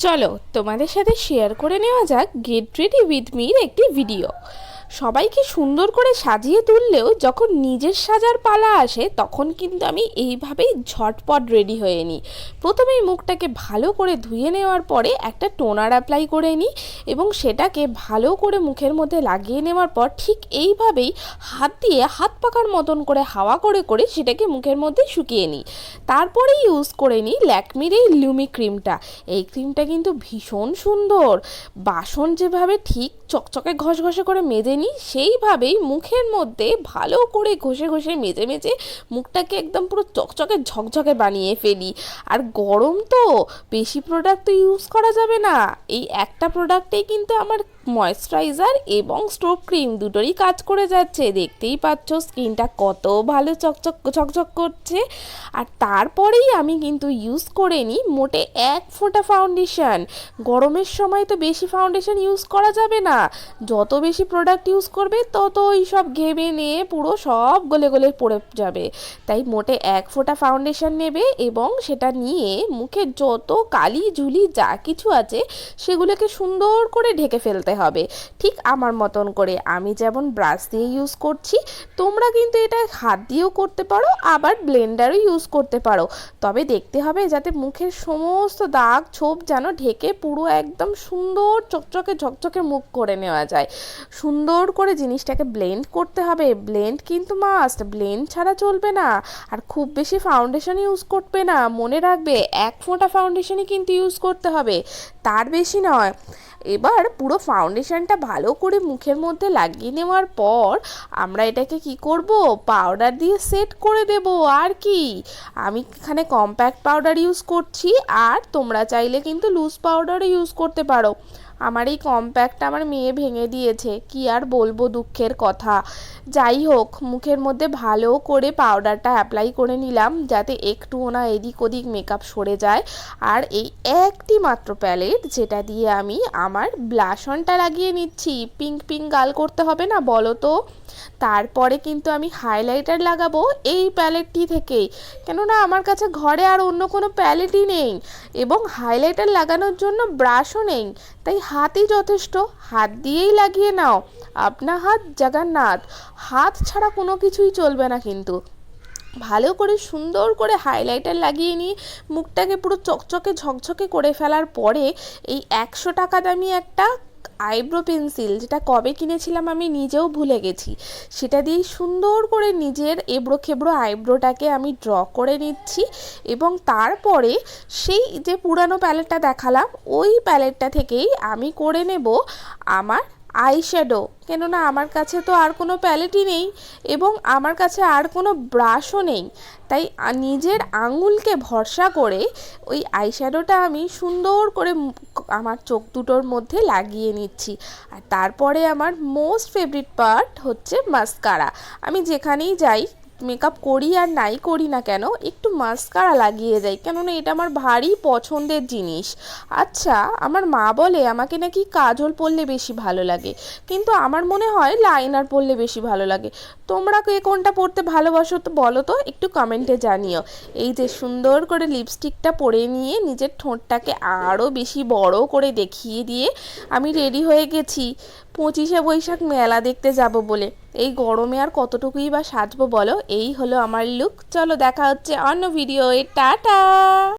চলো তোমাদের সাথে শেয়ার করে নেওয়া যাক গেট রেডি উইথ মির একটি ভিডিও। সবাইকে সুন্দর করে সাজিয়ে তুললেও যখন নিজের সাজার পালা আসে তখন কিন্তু আমি এইভাবেই ঝটপট রেডি হয়ে নিই। প্রথমেই মুখটাকে ভালো করে ধুয়ে নেওয়ার পরে একটা টোনার অ্যাপ্লাই করে নিই এবং সেটাকে ভালো করে মুখের মধ্যে লাগিয়ে নেওয়ার পর ঠিক এইভাবেই হাত দিয়ে হাত পাকার মতন করে হাওয়া করে করে সেটাকে মুখের মধ্যে শুকিয়ে নিই। তারপরে ইউজ করে নিই ল্যাকমির এই লুমি ক্রিমটা। এই ক্রিমটা কিন্তু ভীষণ সুন্দর। বাসন যেভাবে ঠিক চকচকে ঘষঘষে করে মেজে নিই সেইভাবেই মুখের মধ্যে ভালো করে ঘষে ঘষে মেজে মেজে মুখটাকে একদম পুরো চকচকে ঝকঝকে বানিয়ে ফেলি। আর গরম তো, বেশি প্রোডাক্ট তো ইউজ করা যাবে না। এই একটা প্রোডাক্টেই কিন্তু আমার ময়েশ্চারাইজার এবং স্টোভ ক্রিম দুটোরই কাজ করে যাচ্ছে। দেখতেই পাচ্ছ স্কিনটা কত ভালো চকচক ঝকঝক করছে। আর তারপরেই আমি কিন্তু ইউজ করে নিই মোটে 1 ফোঁটা ফাউন্ডেশন। গরমের সময় তো বেশি ফাউন্ডেশন ইউজ করা যাবে না, যত বেশি প্রোডাক্ট ইউজ করবে তত ওই সব ঘেমে নিয়ে পুরো সব গলে গলে পড়ে যাবে। তাই মোটে 1 ফোঁটা ফাউন্ডেশন নেবে এবং সেটা নিয়ে মুখে যত কালি ঝুলি যা কিছু আছে সেগুলোকে সুন্দর করে ঢেকে ফেলতে হবে, ঠিক আমার মতন করে। আমি যেমন ব্রাশ দিয়ে ইউজ করছি, তোমরা কিন্তু এটা হাত দিয়েও করতে পারো, আবার ব্লেন্ডারও ইউজ করতে পারো। তবে দেখতে হবে যাতে মুখের সমস্ত দাগ ছোপ যেন ঢেকে পুরো একদম সুন্দর চকচকে ঝকঝকে মুখ করে নেওয়া যায়। সুন্দর করে জিনিসটাকে ব্লেন্ড করতে হবে। ব্লেন্ড কিন্তু মাস্ট, ব্লেন্ড ছাড়া চলবে না। আর খুব বেশি ফাউন্ডেশন ইউজ করবে না, মনে রাখবে 1 ফোঁটা ফাউন্ডেশনই কিন্তু ইউজ করতে হবে, তার বেশি নয়। এবার পুরো ফাউন্ডেশনটা ভালো করে মুখের মধ্যে লাগিয়ে নেওয়ার পর আমরা এটাকে কি করব, পাউডার দিয়ে সেট করে দেব। আর কি, আমি এখানে কম্প্যাক্ট পাউডার ইউজ করছি, আর তোমরা চাইলে কিন্তু লুজ পাউডারও ইউজ করতে পারো। আমার এই কম্প্যাক্টটা আমার মেয়ে ভেঙে দিয়েছে, কি আর বলবো, দুঃখের কথা। যাই হোক, মুখের মধ্যে ভালো করে পাউডারটা অ্যাপ্লাই করে নিলাম যাতে একটুও না এদিক ওদিক মেকআপ সরে যায়। আর এই একটি মাত্র প্যালেট যেটা দিয়ে আমি আমার ব্লাশ অনটা লাগিয়ে নিচ্ছি। পিঙ্ক পিঙ্ক গাল করতে হবে না বলো তো। তারপরে কিন্তু আমি হাইলাইটার লাগাবো এই প্যালেটটি থেকেই, কেননা আমার কাছে ঘরে আর অন্য কোনো প্যালেটই নেই এবং হাইলাইটার লাগানোর জন্য ব্রাশও নেই। তাই হাতই যথেষ্ট, হাত দিয়েই লাগিয়ে নাও। আপনা হাত জগন্নাথ, হাত ছাড়া কোনো কিছুই চলবে না কিন্তু। ভালো করে সুন্দর করে হাইলাইটার লাগিয়ে নিয়ে মুখটাকে পুরো চকচকে ঝকঝকে করে ফেলার পরে এই 100 টাকা দামি একটা আইব্রো পেন্সিল, যেটা কবে কিনেছিলাম আমি নিজেও ভুলে গেছি, সেটা দিয়েই সুন্দর করে নিজের এবড়ো খেবড়ো আইব্রোটাকে আমি ড্র করে নিচ্ছি। এবং তারপরে সেই যে পুরানো প্যালেটটা দেখালাম ওই প্যালেটটা থেকেই আমি করে নেব আমার আইশ্যাডো। কেননা আমার কাছে তো আর কোনো প্যালেটই নেই এবং আমার কাছে আর কোনো ব্রাশও নেই। তাই নিজের আঙুলকে ভরসা করে ওই আইশ্যাডোটা আমি সুন্দর করে আমার চোখ দুটোর মধ্যে লাগিয়ে নিচ্ছি। আর তারপরে আমার মোস্ট ফেভারিট পার্ট হচ্ছে মাস্কারা। আমি যেখানেই যাই, মেকআপ করি আর নাই করি না কেন, একটু মাস্কারা লাগিয়ে যাই, কেননা এটা আমার ভারী পছন্দের জিনিস। আচ্ছা, আমার মা বলে আমাকে নাকি কাজল পরলে বেশি ভালো লাগে, কিন্তু আমার মনে হয় লাইনার পরলে বেশি ভালো লাগে। তোমরা কে কোনটা পরতে ভালোবাসো তো বলো তো, একটু কমেন্টে জানিও। এই যে সুন্দর করে লিপস্টিকটা পরে নিয়ে নিজের ঠোঁটটাকে আরও বেশি বড় করে দেখিয়ে দিয়ে আমি রেডি হয়ে গেছি 25শে বৈশাখ মেলা দেখতে যাব বলে। এই গরমে আর কতটুকুই বা সাজবো বলো। এই হলো আমার লুক। চলো দেখা হচ্ছে অন্য ভিডিওয়ে, টাটা।